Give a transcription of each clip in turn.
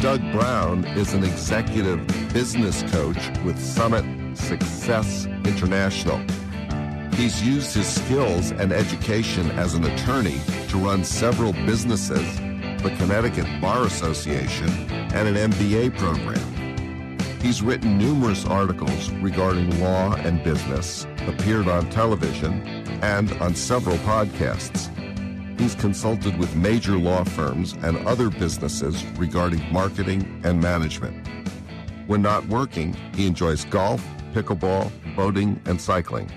Doug Brown is an executive business coach with Summit Success International. He's used his skills and education as an attorney to run several businesses, the Connecticut Bar Association, and an MBA program. He's written numerous articles regarding law and business, appeared on television, and on several podcasts. He's consulted with major law firms and other businesses regarding marketing and management. When not working, he enjoys golf, pickleball, boating, and cycling.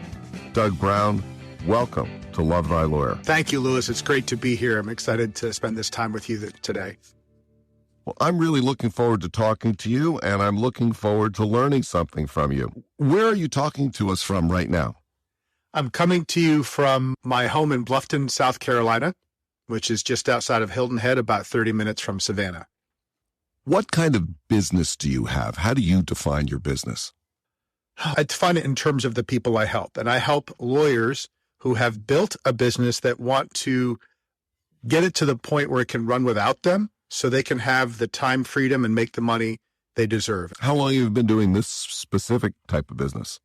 Doug Brown, welcome to Love Thy Lawyer. Thank you, Louis. It's great to be here. I'm excited to spend this time with you today. Well, I'm really looking forward to talking to you, and I'm looking forward to learning something from you. Where are you talking to us from right now? I'm coming to you from my home in Bluffton, South Carolina, which is just outside of Hilton Head, about 30 minutes from Savannah. What kind of business do you have? How do you define your business? I define it in terms of the people I help. And I help lawyers who have built a business that want to get it to the point where it can run without them so they can have the time freedom and make the money they deserve. How long have you been doing this specific type of business?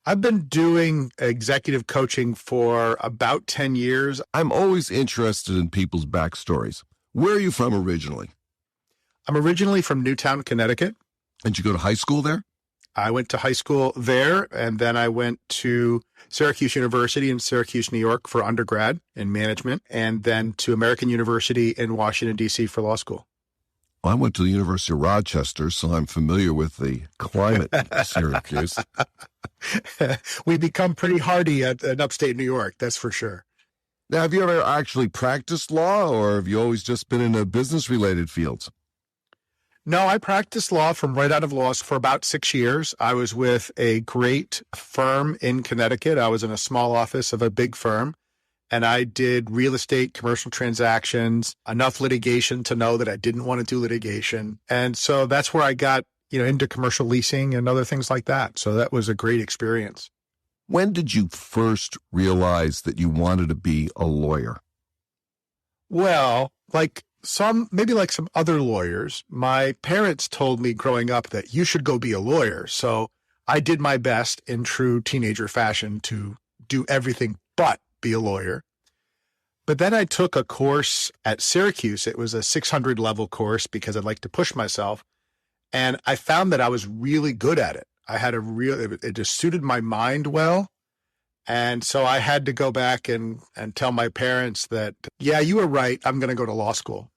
I've been doing executive coaching for about 10 years. I'm always interested in people's backstories. Where are you from originally? I'm originally from Newtown, Connecticut. Did you go to high school there? I went to high school there, and then I went to Syracuse University in Syracuse, New York for undergrad in management, and then to American University in Washington, D.C. for law school. I went to the University of Rochester, so I'm familiar with the climate in Syracuse. We become pretty hardy in upstate New York, that's for sure. Now, have you ever actually practiced law, or have you always just been in a business-related fields? No, I practiced law from right out of law school for about 6 years. I was with a great firm in Connecticut. I was in a small office of a big firm, and I did real estate, commercial transactions, enough litigation to know that I didn't want to do litigation. And so that's where I got, into commercial leasing and other things like that. So that was a great experience. When did you first realize that you wanted to be a lawyer? Well, maybe like some other lawyers, my parents told me growing up that you should go be a lawyer. So I did my best in true teenager fashion to do everything but be a lawyer. But then I took a course at Syracuse. It was a 600 level course because I'd like to push myself. And I found that I was really good at it. It just suited my mind well. And so I had to go back and tell my parents that, yeah, you were right. I'm going to go to law school.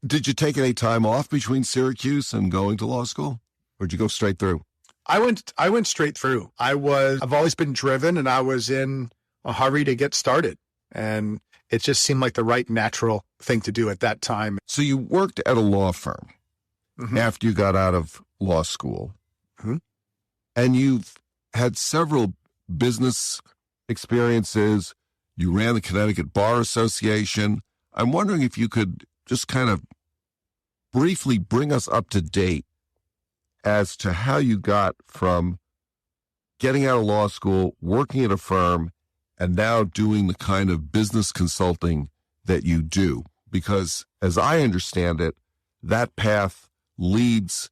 Did you take any time off between Syracuse and going to law school? Or did you go straight through? I went straight through. I've always been driven, and I was in a hurry to get started. And it just seemed like the right natural thing to do at that time. So you worked at a law firm after you got out of law school. Mm-hmm. And you've had several business experiences. You ran the Connecticut Bar Association. I'm wondering if you could just kind of briefly bring us up to date as to how you got from getting out of law school, working at a firm, and now doing the kind of business consulting that you do. Because as I understand it, that path leads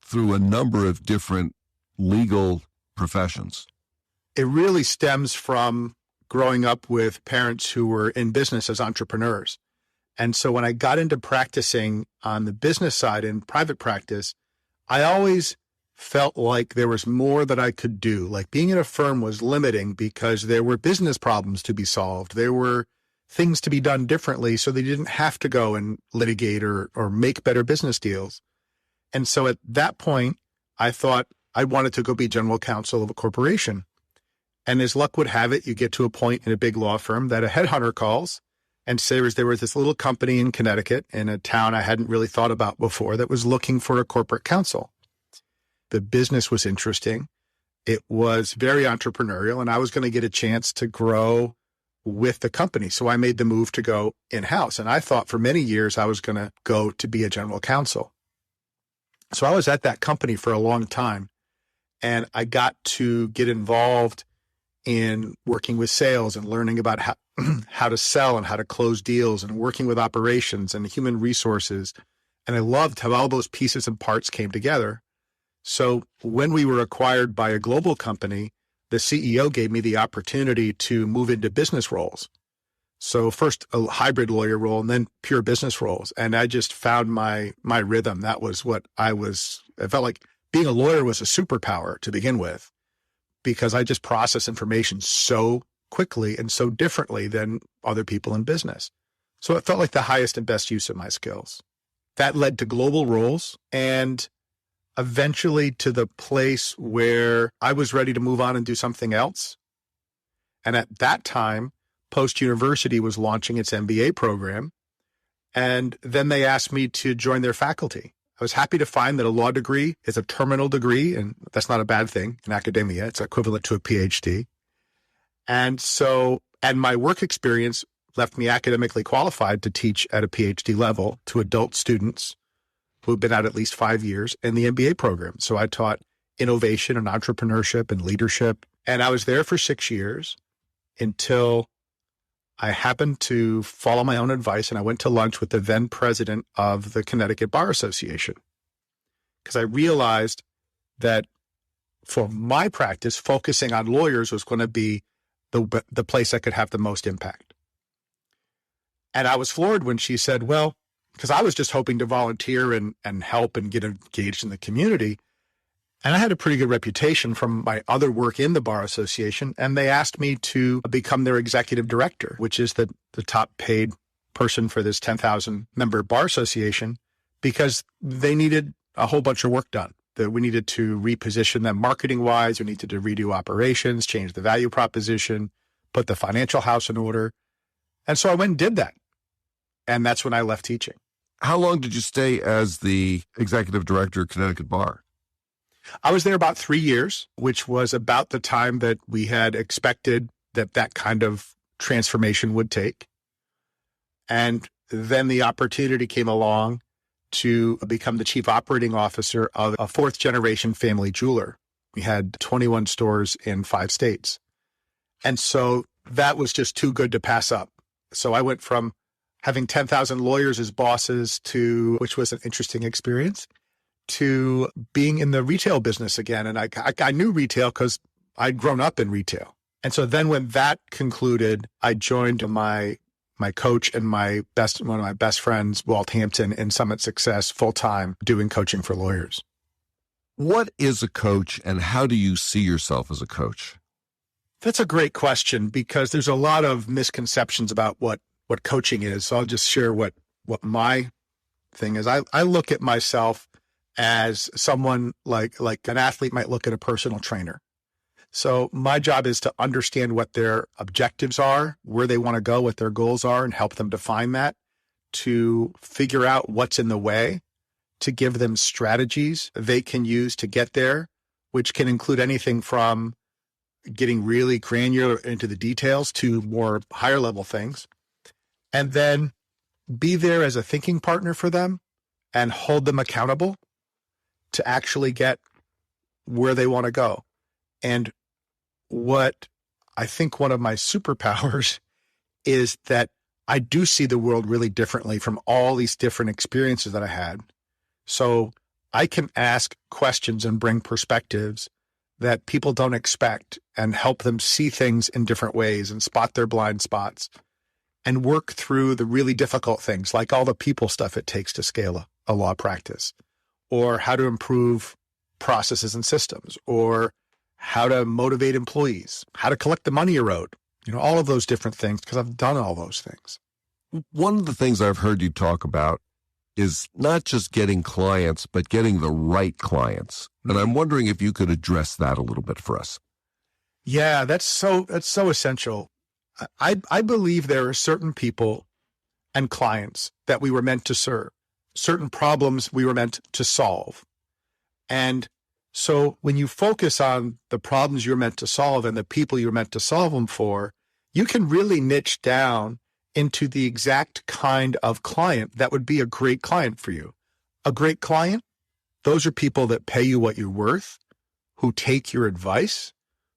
through a number of different legal professions. It really stems from growing up with parents who were in business as entrepreneurs. And so when I got into practicing on the business side in private practice, I always felt like there was more that I could do. Like being in a firm was limiting because there were business problems to be solved. There were things to be done differently so they didn't have to go and litigate or make better business deals. And so at that point, I thought I wanted to go be general counsel of a corporation. And as luck would have it, you get to a point in a big law firm that a headhunter calls and says there was this little company in Connecticut in a town I hadn't really thought about before that was looking for a corporate counsel. The business was interesting. It was very entrepreneurial, and I was going to get a chance to grow with the company. So I made the move to go in-house. And I thought for many years I was going to go to be a general counsel. So I was at that company for a long time, and I got to get involved in working with sales and learning about how to sell and how to close deals and working with operations and human resources And I loved how all those pieces and parts came together. So when we were acquired by a global company, the CEO gave me the opportunity to move into business roles. So first a hybrid lawyer role and then pure business roles. And I just found my rhythm. That was what I felt like being a lawyer was a superpower to begin with, because I just process information so quickly and so differently than other people in business. So it felt like the highest and best use of my skills. That led to global roles and eventually to the place where I was ready to move on and do something else. And at that time, Post University was launching its MBA program. And then they asked me to join their faculty. I was happy to find that a law degree is a terminal degree, and that's not a bad thing in academia. It's equivalent to a PhD. And my work experience left me academically qualified to teach at a PhD level to adult students who've been out at least 5 years in the MBA program. So I taught innovation and entrepreneurship and leadership. And I was there for 6 years until I happened to follow my own advice, and I went to lunch with the then president of the Connecticut Bar Association, because I realized that for my practice, focusing on lawyers was going to be the place I could have the most impact. And I was floored when she said, well, because I was just hoping to volunteer and help and get engaged in the community. And I had a pretty good reputation from my other work in the Bar Association. And they asked me to become their executive director, which is the top paid person for this 10,000 member Bar Association, because they needed a whole bunch of work done. That we needed to reposition them marketing wise. We needed to redo operations, change the value proposition, put the financial house in order. And so I went and did that. And that's when I left teaching. How long did you stay as the executive director of Connecticut Bar? I was there about 3 years, which was about the time that we had expected that kind of transformation would take. And then the opportunity came along to become the chief operating officer of a fourth generation family jeweler. We had 21 stores in 5 states. And so that was just too good to pass up. So I went from having 10,000 lawyers as bosses which was an interesting experience, to being in the retail business again. And I knew retail because I'd grown up in retail. And so then when that concluded, I joined my coach and one of my best friends, Walt Hampton, in Summit Success full-time, doing coaching for lawyers. What is a coach, and how do you see yourself as a coach? That's a great question, because there's a lot of misconceptions about what coaching is. So I'll just share what my thing is. I look at myself as someone like an athlete might look at a personal trainer. So my job is to understand what their objectives are, where they want to go, what their goals are, and help them define that, to figure out what's in the way, to give them strategies they can use to get there, which can include anything from getting really granular into the details to more higher level things. And then be there as a thinking partner for them and hold them accountable to actually get where they want to go. And what I think one of my superpowers is that I do see the world really differently from all these different experiences that I had. So I can ask questions and bring perspectives that people don't expect and help them see things in different ways and spot their blind spots and work through the really difficult things, like all the people stuff it takes to scale a law practice, or how to improve processes and systems, or how to motivate employees, how to collect the money you owed, all of those different things, because I've done all those things. One of the things I've heard you talk about is not just getting clients, but getting the right clients. And I'm wondering if you could address that a little bit for us. Yeah, that's so essential. I believe there are certain people and clients that we were meant to serve, certain problems we were meant to solve. And so when you focus on the problems you're meant to solve and the people you're meant to solve them for, you can really niche down into the exact kind of client that would be a great client for you. A great client, those are people that pay you what you're worth, who take your advice,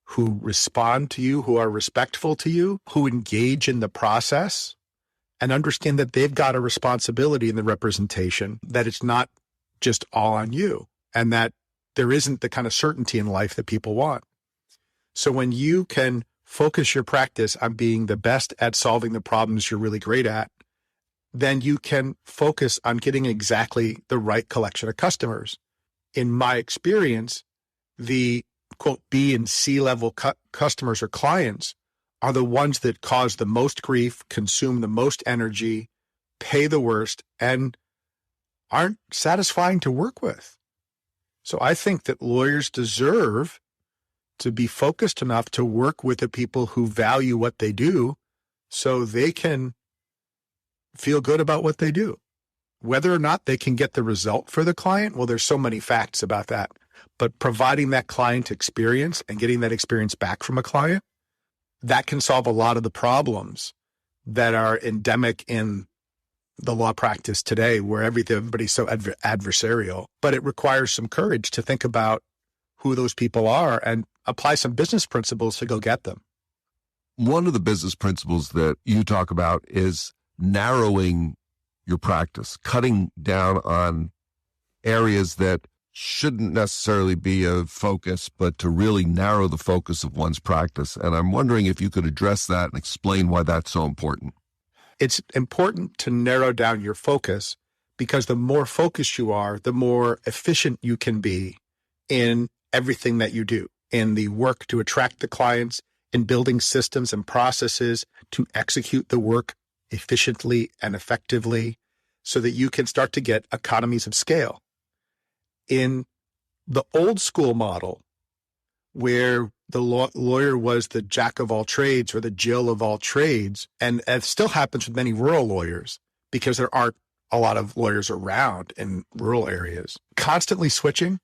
who respond to you, who are respectful to you, who engage in the process, and understand that they've got a responsibility in the representation, that it's not just all on you, and that there isn't the kind of certainty in life that people want. So when you can focus your practice on being the best at solving the problems you're really great at, then you can focus on getting exactly the right collection of customers. In my experience, the quote B and C level customers or clients are the ones that cause the most grief, consume the most energy, pay the worst, and aren't satisfying to work with. So I think that lawyers deserve to be focused enough to work with the people who value what they do so they can feel good about what they do. Whether or not they can get the result for the client, well, there's so many facts about that. But providing that client experience and getting that experience back from a client, that can solve a lot of the problems that are endemic in the law practice today, where everybody's so adversarial. But it requires some courage to think about who those people are and apply some business principles to go get them. One of the business principles that you talk about is narrowing your practice, cutting down on areas that shouldn't necessarily be a focus, but to really narrow the focus of one's practice. And I'm wondering if you could address that and explain why that's so important. It's important to narrow down your focus because the more focused you are, the more efficient you can be in everything that you do, in the work to attract the clients, in building systems and processes to execute the work efficiently and effectively so that you can start to get economies of scale. In the old school model, where the lawyer was the jack of all trades or the Jill of all trades, and it still happens with many rural lawyers because there aren't a lot of lawyers around in rural areas, constantly switching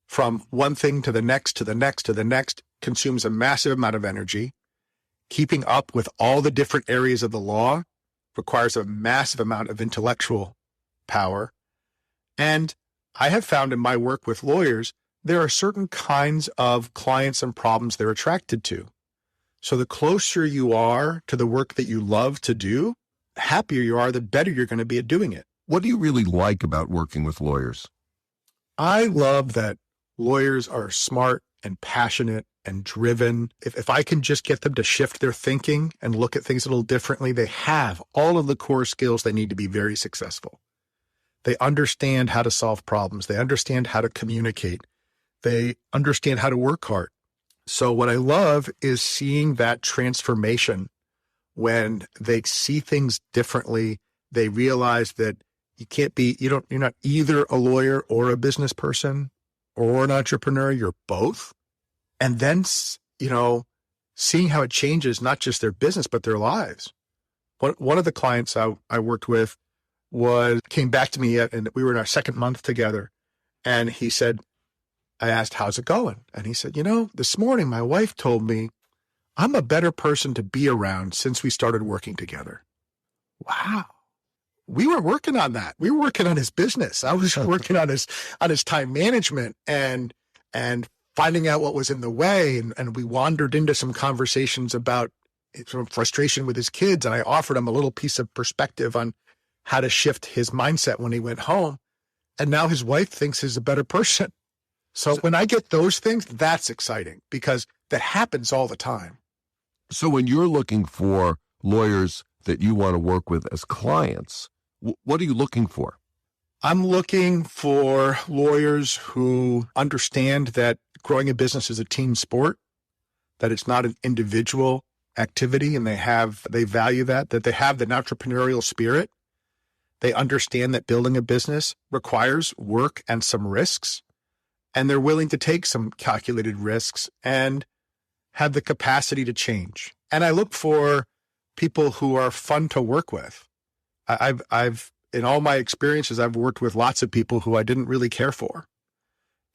from one thing to the next, to the next, to the next, consumes a massive amount of energy. Keeping up with all the different areas of the law requires a massive amount of intellectual power. And I have found in my work with lawyers, there are certain kinds of clients and problems they're attracted to. So the closer you are to the work that you love to do, the happier you are, the better you're going to be at doing it. What do you really like about working with lawyers? I love that lawyers are smart and passionate and driven. If I can just get them to shift their thinking and look at things a little differently, they have all of the core skills they need to be very successful. They understand how to solve problems. They understand how to communicate. They understand how to work hard. So what I love is seeing that transformation when they see things differently. They realize that you're not either a lawyer or a business person or an entrepreneur, you're both. And then, seeing how it changes not just their business, but their lives. One of the clients I worked with came back to me and we were in our second month together. And he said, I asked, how's it going? And he said, this morning my wife told me I'm a better person to be around since we started working together. Wow. We were working on that. We were working on his business. I was working on his time management and finding out what was in the way. And we wandered into some conversations about some frustration with his kids. And I offered him a little piece of perspective on how to shift his mindset when he went home. And now his wife thinks he's a better person. So when I get those things, that's exciting because that happens all the time. So when you're looking for lawyers that you want to work with as clients, what are you looking for? I'm looking for lawyers who understand that growing a business is a team sport, that it's not an individual activity, and they value that they have an entrepreneurial spirit. They understand that building a business requires work and some risks, and they're willing to take some calculated risks and have the capacity to change. And I look for people who are fun to work with. I've in all my experiences, I've worked with lots of people who I didn't really care for.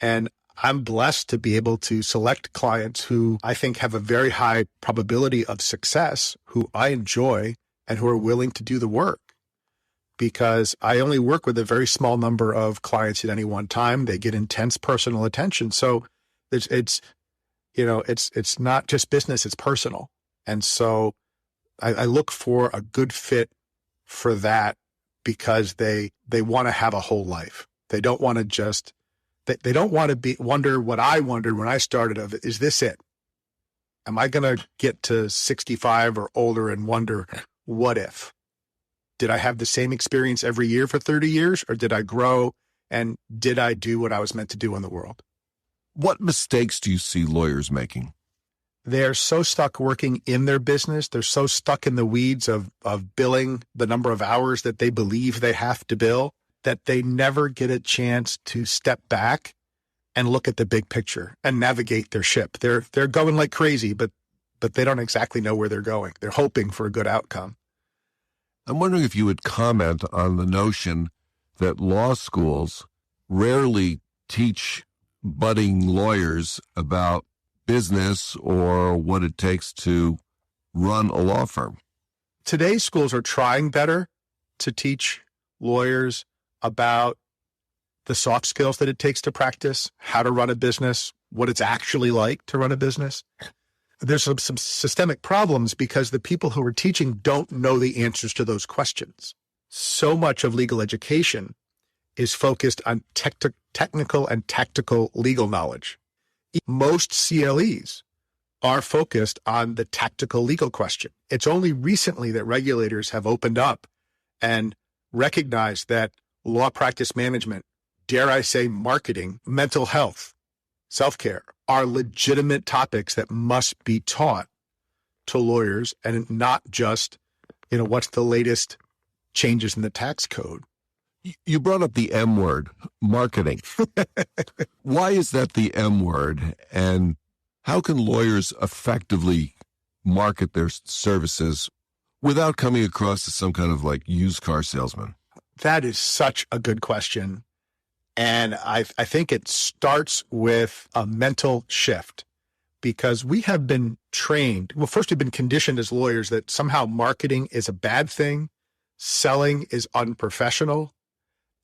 And I'm blessed to be able to select clients who I think have a very high probability of success, who I enjoy and who are willing to do the work. Because I only work with a very small number of clients at any one time. They get intense personal attention. So it's not just business, it's personal. And so I look for a good fit for that because they want to have a whole life. They don't want to just, they don't want to wonder what I wondered when I started of, is this it? Am I going to get to 65 or older and wonder, what if? Did I have the same experience every year for 30 years, or did I grow, and did I do what I was meant to do in the world? What mistakes do you see lawyers making? They're so stuck working in their business. They're so stuck in the weeds of billing the number of hours that they believe they have to bill that they never get a chance to step back and look at the big picture and navigate their ship. They're going like crazy, but they don't exactly know where they're going. They're hoping for a good outcome. I'm wondering if you would comment on the notion that law schools rarely teach budding lawyers about business or what it takes to run a law firm. Today's schools are trying better to teach lawyers about the soft skills that it takes to practice, how to run a business, what it's actually like to run a business. There's some systemic problems because the people who are teaching don't know the answers to those questions. So much of legal education is focused on technical and tactical legal knowledge. Most CLEs are focused on the tactical legal question. It's only recently that regulators have opened up and recognized that law practice management, dare I say marketing, mental health, self-care are legitimate topics that must be taught to lawyers and not just, what's the latest changes in the tax code. You brought up the M word, marketing. Why is that the M word? And how can lawyers effectively market their services without coming across as some kind of like used car salesman? That is such a good question. And I think it starts with a mental shift because we have been trained. Well, first, we've been conditioned as lawyers that somehow marketing is a bad thing. Selling is unprofessional.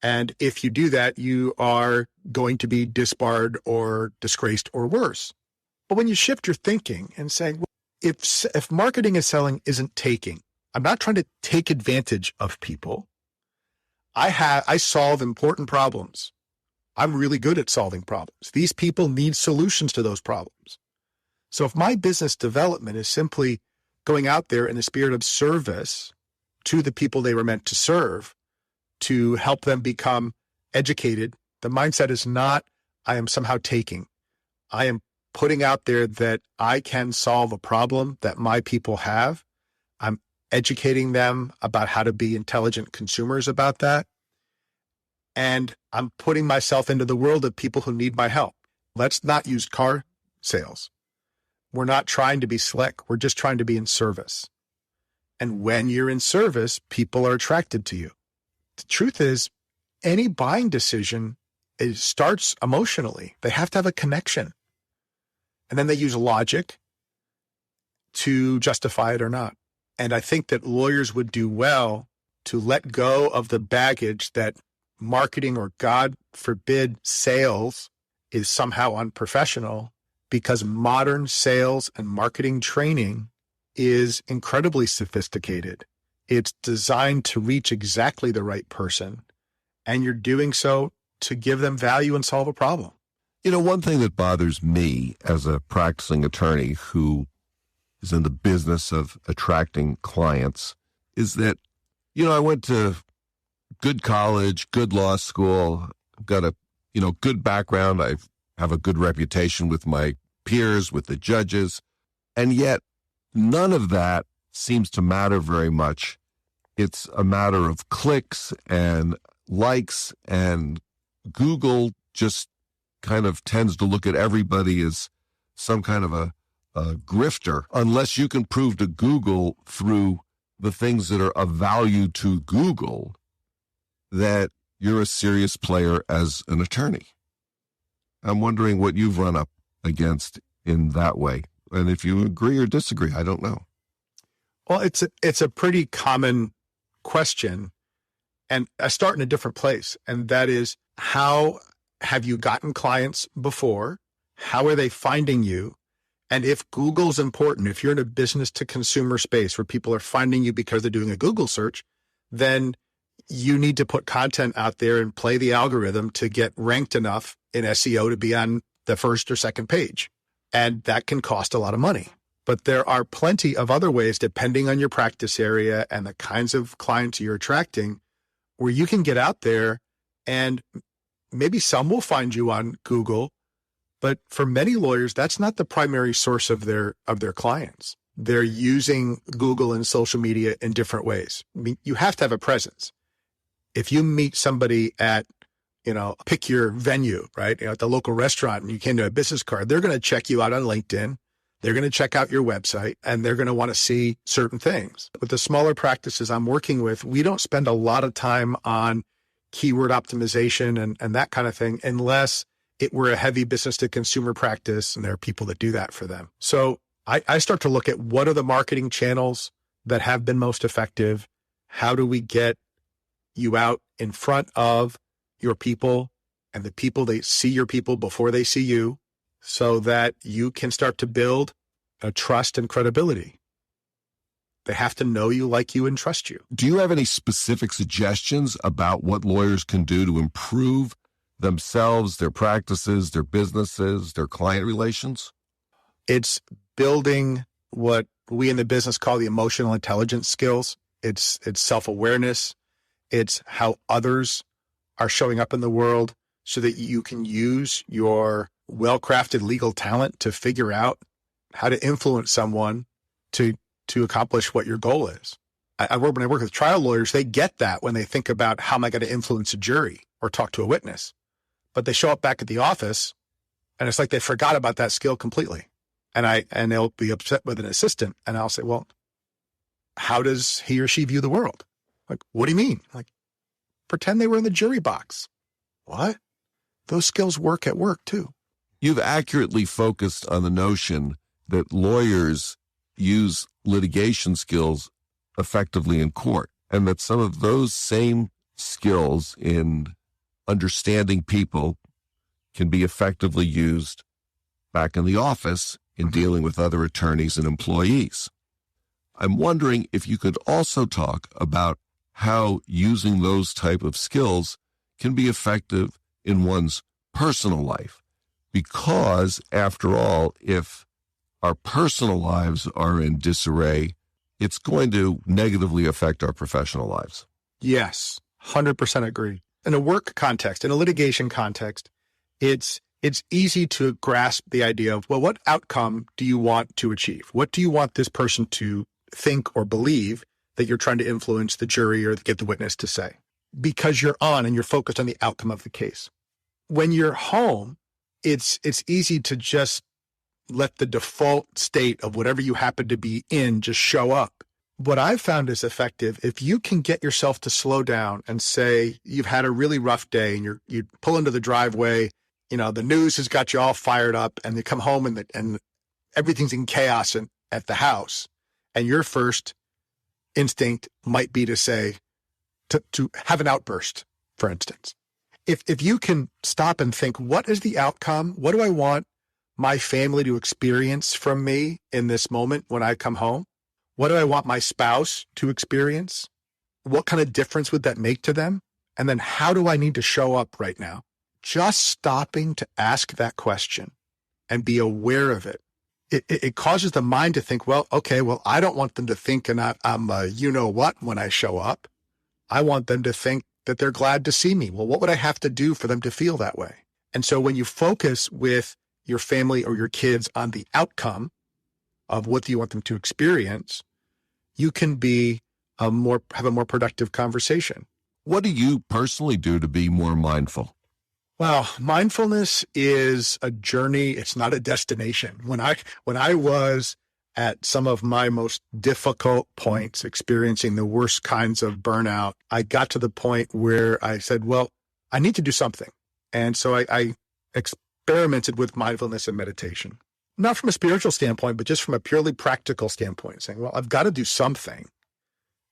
And if you do that, you are going to be disbarred or disgraced or worse. But when you shift your thinking and say, well, if marketing and selling isn't taking, I'm not trying to take advantage of people. I solve important problems. I'm really good at solving problems. These people need solutions to those problems. So if my business development is simply going out there in the spirit of service to the people they were meant to serve, to help them become educated, the mindset is not, I am somehow taking. I am putting out there that I can solve a problem that my people have. I'm educating them about how to be intelligent consumers about that. And I'm putting myself into the world of people who need my help. Let's not use car sales. We're not trying to be slick. We're just trying to be in service. And when you're in service, people are attracted to you. The truth is, any buying decision starts emotionally. They have to have a connection. And then they use logic to justify it or not. And I think that lawyers would do well to let go of the baggage that marketing or, God forbid, sales is somehow unprofessional, because modern sales and marketing training is incredibly sophisticated. It's designed to reach exactly the right person, and you're doing so to give them value and solve a problem. One thing that bothers me as a practicing attorney who is in the business of attracting clients is that, I went to good college, good law school, I've got a, good background. I have a good reputation with my peers, with the judges, and yet none of that seems to matter very much. It's a matter of clicks and likes, and Google just kind of tends to look at everybody as some kind of a grifter, unless you can prove to Google through the things that are of value to Google that you're a serious player as an attorney. I'm wondering what you've run up against in that way. And if you agree or disagree, I don't know. Well, it's a pretty common question. And I start in a different place. And that is, how have you gotten clients before? How are they finding you? And if Google's important, if you're in a business to consumer space where people are finding you because they're doing a Google search, then you need to put content out there and play the algorithm to get ranked enough in SEO to be on the first or second page. And that can cost a lot of money. But there are plenty of other ways, depending on your practice area and the kinds of clients you're attracting, where you can get out there and maybe some will find you on Google, but for many lawyers, that's not the primary source of their clients. They're using Google and social media in different ways. I mean, you have to have a presence. If you meet somebody at, pick your venue, right? At the local restaurant and you came to a business card, they're going to check you out on LinkedIn. They're going to check out your website and they're going to want to see certain things. With the smaller practices I'm working with, we don't spend a lot of time on keyword optimization and that kind of thing, unless it were a heavy business to consumer practice and there are people that do that for them. So I start to look at what are the marketing channels that have been most effective? How do we get you out in front of your people and the people, they see your people before they see you, so that you can start to build a trust and credibility. They have to know you, like you, and trust you. Do you have any specific suggestions about what lawyers can do to improve themselves, their practices, their businesses, their client relations? It's building what we in the business call the emotional intelligence skills. It's self-awareness. It's how others are showing up in the world so that you can use your well-crafted legal talent to figure out how to influence someone to accomplish what your goal is. When I work with trial lawyers, they get that when they think about how am I going to influence a jury or talk to a witness. But they show up back at the office and it's like they forgot about that skill completely. And they'll be upset with an assistant and I'll say, well, how does he or she view the world? Like, what do you mean? Like, pretend they were in the jury box. What? Those skills work at work too. You've accurately focused on the notion that lawyers use litigation skills effectively in court, and that some of those same skills in understanding people can be effectively used back in the office in dealing with other attorneys and employees. I'm wondering if you could also talk about how using those type of skills can be effective in one's personal life. Because, after all, if our personal lives are in disarray, it's going to negatively affect our professional lives. Yes, 100% agree. In a work context, in a litigation context, it's easy to grasp the idea of, well, what outcome do you want to achieve? What do you want this person to think or believe that you're trying to influence the jury or get the witness to say? Because you're on and you're focused on the outcome of the case. When you're home, it's easy to just let the default state of whatever you happen to be in just show up. What I've found is effective, if you can get yourself to slow down and say you've had a really rough day and you pull into the driveway, the news has got you all fired up, and you come home and everything's in chaos at the house, and your first instinct might be to say, to have an outburst, for instance. If you can stop and think, what is the outcome? What do I want my family to experience from me in this moment when I come home? What do I want my spouse to experience? What kind of difference would that make to them? And then how do I need to show up right now? Just stopping to ask that question and be aware of it. It causes the mind to think, I don't want them to think I'm a you-know-what when I show up. I want them to think that they're glad to see me. Well, what would I have to do for them to feel that way? And so when you focus with your family or your kids on the outcome of what do you want them to experience, you can have a more productive conversation. What do you personally do to be more mindful? Well, mindfulness is a journey. It's not a destination. When I was at some of my most difficult points, experiencing the worst kinds of burnout, I got to the point where I said, well, I need to do something. And so I experimented with mindfulness and meditation, not from a spiritual standpoint, but just from a purely practical standpoint, saying, well, I've got to do something.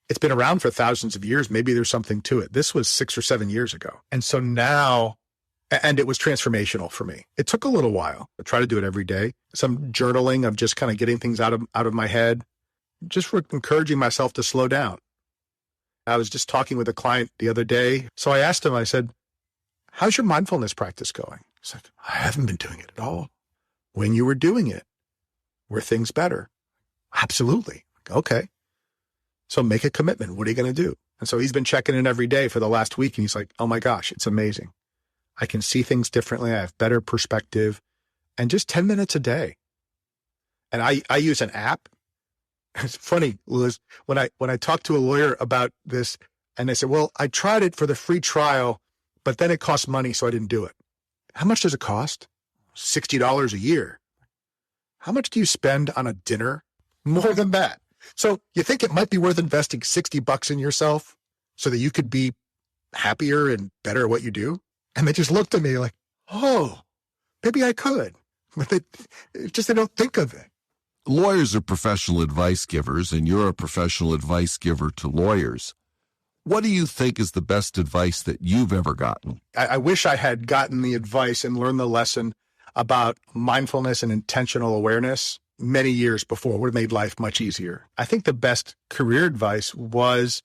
It's been around for thousands of years. Maybe there's something to it. This was 6 or 7 years ago. And so now, and it was transformational for me. It took a little while. I try to do it every day. Some journaling of just kind of getting things out of my head, just encouraging myself to slow down. I was just talking with a client the other day. So I asked him, I said, how's your mindfulness practice going? He's like, I haven't been doing it at all. When you were doing it, were things better? Absolutely. Okay. So make a commitment. What are you going to do? And so he's been checking in every day for the last week. And he's like, oh my gosh, it's amazing. I can see things differently. I have better perspective, and just 10 minutes a day. And I use an app. It's funny, Louis, when I talked to a lawyer about this, and they said, well, I tried it for the free trial, but then it cost money, so I didn't do it. How much does it cost? $60 a year. How much do you spend on a dinner? More than that. So you think it might be worth investing $60 in yourself so that you could be happier and better at what you do? And they just looked at me like, oh, maybe I could. But they don't think of it. Lawyers are professional advice givers, and you're a professional advice giver to lawyers. What do you think is the best advice that you've ever gotten? I wish I had gotten the advice and learned the lesson about mindfulness and intentional awareness many years before. It would have made life much easier. I think the best career advice was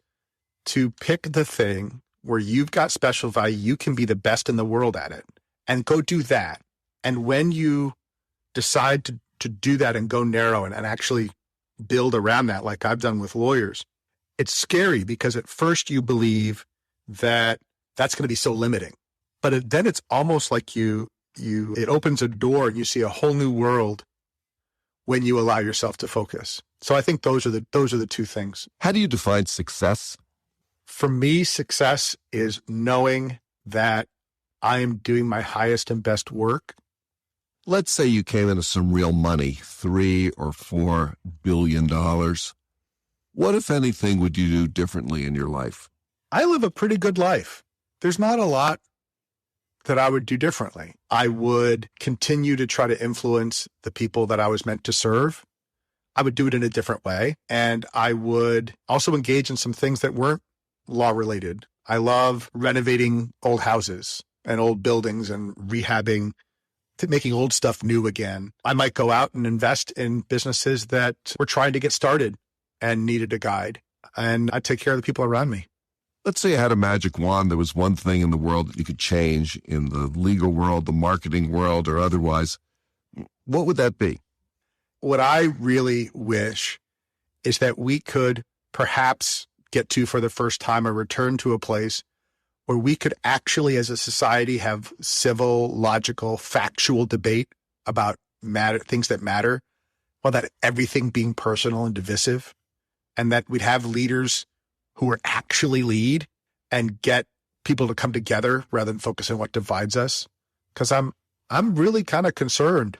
to pick the thing where you've got special value, you can be the best in the world at it, and go do that. And when you decide to do that and go narrow and actually build around that, like I've done with lawyers, it's scary because at first you believe that that's going to be so limiting. But then it's almost like it opens a door and you see a whole new world when you allow yourself to focus. So I think those are the two things. How do you define success? For me, success is knowing that I am doing my highest and best work. Let's say you came into some real money, $3 or $4 billion. What, if anything, would you do differently in your life? I live a pretty good life. There's not a lot that I would do differently. I would continue to try to influence the people that I was meant to serve. I would do it in a different way. And I would also engage in some things that weren't law related. I love renovating old houses and old buildings and rehabbing, making old stuff new again. I might go out and invest in businesses that were trying to get started and needed a guide. And I'd take care of the people around me. Let's say you had a magic wand. There was one thing in the world that you could change in the legal world, the marketing world, or otherwise. What would that be? What I really wish is that we could perhaps get to, for the first time, a return to a place where we could actually, as a society, have civil, logical, factual debate about things that matter, while that everything being personal and divisive, and that we'd have leaders who are actually lead and get people to come together rather than focus on what divides us. Because I'm really kind of concerned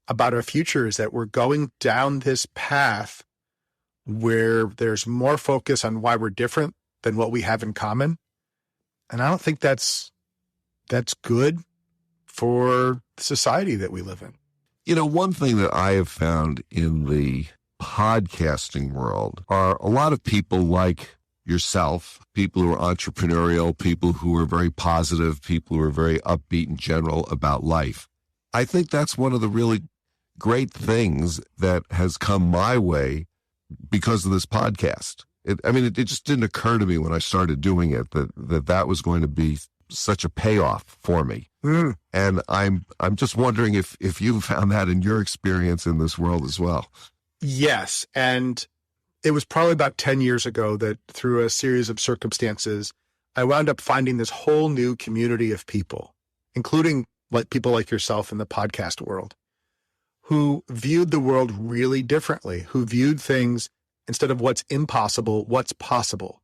about our future, is that we're going down this path where there's more focus on why we're different than what we have in common. And I don't think that's good for the society that we live in. You know, one thing that I have found in the podcasting world are a lot of people like yourself, people who are entrepreneurial, people who are very positive, people who are very upbeat in general about life. I think that's one of the really great things that has come my way because of this podcast. It just didn't occur to me when I started doing it that was going to be such a payoff for me. Mm. And I'm just wondering if you found that in your experience in this world as well. Yes. And it was probably about 10 years ago that, through a series of circumstances, I wound up finding this whole new community of people, including people like yourself in the podcast world, who viewed the world really differently, who viewed things, instead of what's impossible, what's possible,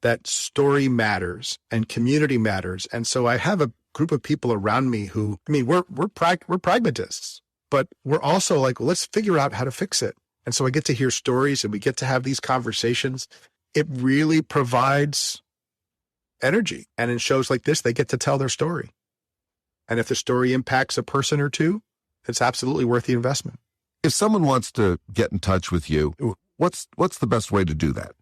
that story matters and community matters. And so I have a group of people around me who, we're pragmatists, but we're also like, well, let's figure out how to fix it. And so I get to hear stories and we get to have these conversations. It really provides energy. And in shows like this, they get to tell their story. And if the story impacts a person or two, it's absolutely worth the investment. If someone wants to get in touch with you, what's the best way to do that?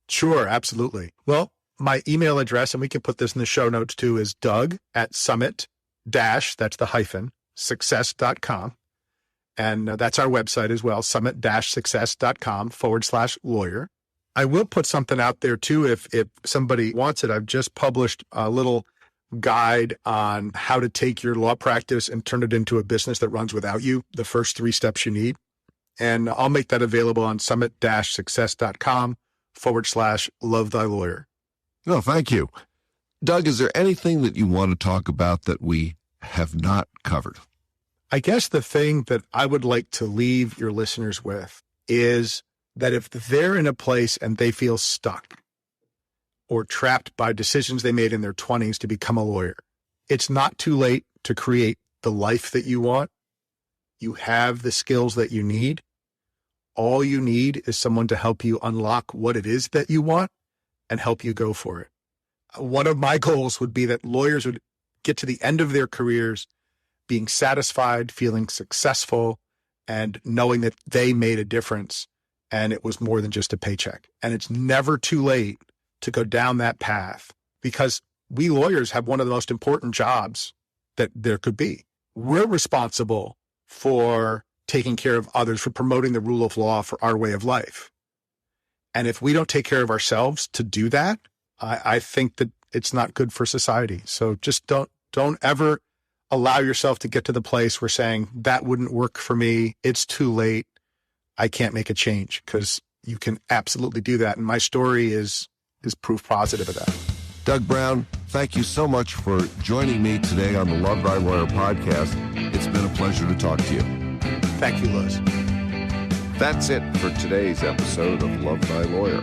Sure, absolutely. Well, my email address, and we can put this in the show notes too, is Doug@summit- that's the hyphen, success.com. And that's our website as well, summit-success.com/lawyer. I will put something out there too if somebody wants it. I've just published a little guide on how to take your law practice and turn it into a business that runs without you, the first 3 steps you need. And I'll make that available on summit-success.com/love thy lawyer. No, thank you. Doug, is there anything that you want to talk about that we have not covered? I guess the thing that I would like to leave your listeners with is that if they're in a place and they feel stuck or trapped by decisions they made in their 20s to become a lawyer, it's not too late to create the life that you want. You have the skills that you need. All you need is someone to help you unlock what it is that you want and help you go for it. One of my goals would be that lawyers would get to the end of their careers being satisfied, feeling successful, and knowing that they made a difference and it was more than just a paycheck. And it's never too late to go down that path because we lawyers have one of the most important jobs that there could be. We're responsible for taking care of others, for promoting the rule of law for our way of life. And if we don't take care of ourselves to do that, I think that it's not good for society. So just don't ever allow yourself to get to the place where saying that wouldn't work for me. It's too late. I can't make a change, because you can absolutely do that. And my story is proof positive of that. Doug Brown, thank you so much for joining me today on the Love Thy Lawyer podcast. It's been a pleasure to talk to you. Thank you, Liz. That's it for today's episode of Love Thy Lawyer.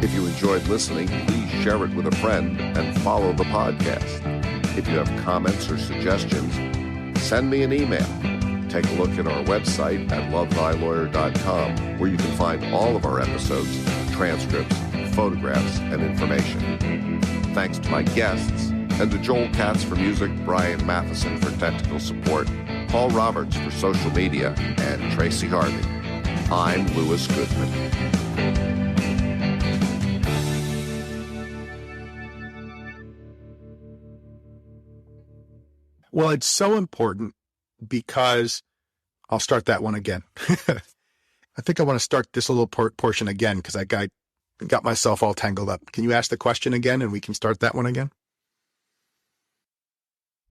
If you enjoyed listening, please share it with a friend and follow the podcast. If you have comments or suggestions, send me an email. Take a look at our website at lovethlawyer.com, where you can find all of our episodes, transcripts, photographs, and information. Thanks to my guests, and to Joel Katz for music, Brian Matheson for technical support, Paul Roberts for social media, and Tracy Harvey. I'm Louis Goodman. Well, it's so important because I'll start that one again. I think I want to start this little portion again because I got myself all tangled up. Can you ask the question again and we can start that one again?